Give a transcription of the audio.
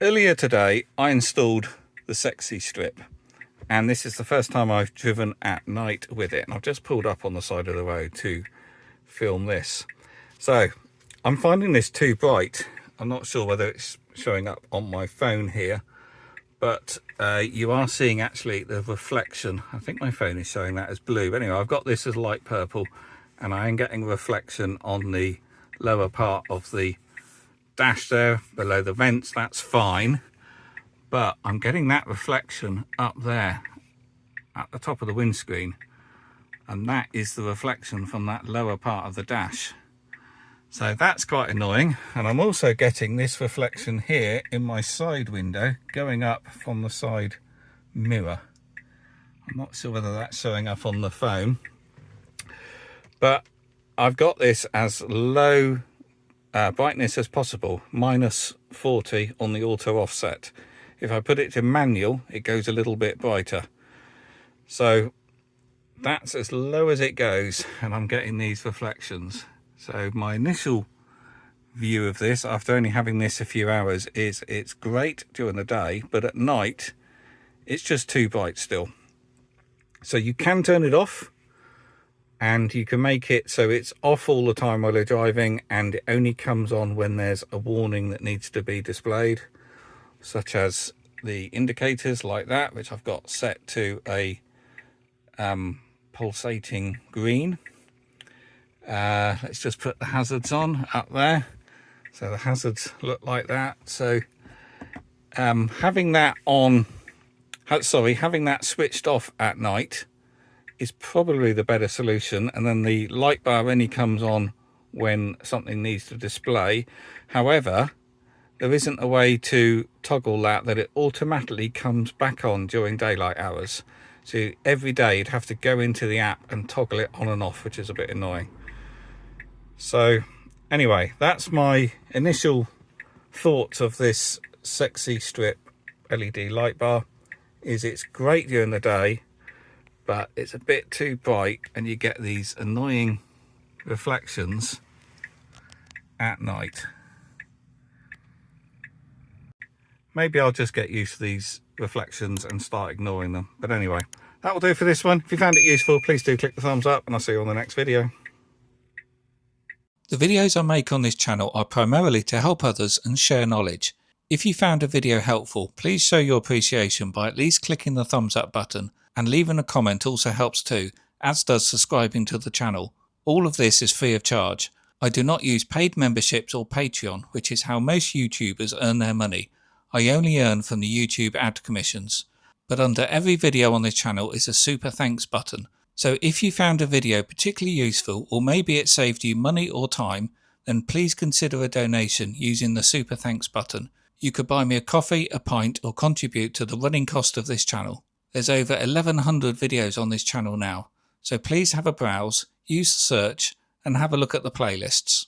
Earlier today I installed the S3XY Strip, and this is the first time I've driven at night with it, and I've just pulled up on the side of the road to film this. So I'm finding this too bright. I'm not sure whether it's showing up on my phone here, but you are seeing actually the reflection. I think my phone is showing that as blue. Anyway, I've got this as light purple, and I am getting reflection on the lower part of the dash there below the vents. That's fine, but I'm getting that reflection up there at the top of the windscreen, and that is the reflection from that lower part of the dash. So that's quite annoying. And I'm also getting this reflection here in my side window going up from the side mirror. I'm not sure whether that's showing up on the phone, but I've got this as low brightness as possible, -40 on the auto offset. If I put it to manual, it goes a little bit brighter. So that's as low as it goes, and I'm getting these reflections. So my initial view of this, after only having this a few hours, is it's great during the day, but at night it's just too bright still. So you can turn it off, and you can make it so it's off all the time while you're driving, and it only comes on when there's a warning that needs to be displayed, such as the indicators like that, which I've got set to a pulsating green. Let's just put the hazards on up there, so the hazards look like that. So having that switched off at night is probably the better solution, and then the light bar only comes on when something needs to display. However, there isn't a way to toggle that it automatically comes back on during daylight hours. So every day you'd have to go into the app and toggle it on and off, which is a bit annoying. So anyway, that's my initial thoughts of this S3XY Strip LED light bar. Is it's great during the day, but it's a bit too bright, and you get these annoying reflections at night. Maybe I'll just get used to these reflections and start ignoring them. But anyway, that will do for this one. If you found it useful, please do click the thumbs up, and I'll see you on the next video. The videos I make on this channel are primarily to help others and share knowledge. If you found a video helpful, please show your appreciation by at least clicking the thumbs up button, and leaving a comment also helps too, as does subscribing to the channel. All of this is free of charge. I do not use paid memberships or Patreon, which is how most YouTubers earn their money. I only earn from the YouTube ad commissions. But under every video on this channel is a super thanks button. So if you found a video particularly useful, or maybe it saved you money or time, then please consider a donation using the super thanks button. You could buy me a coffee, a pint, or contribute to the running cost of this channel. There's over 1100 videos on this channel now, so please have a browse, use the search, and have a look at the playlists.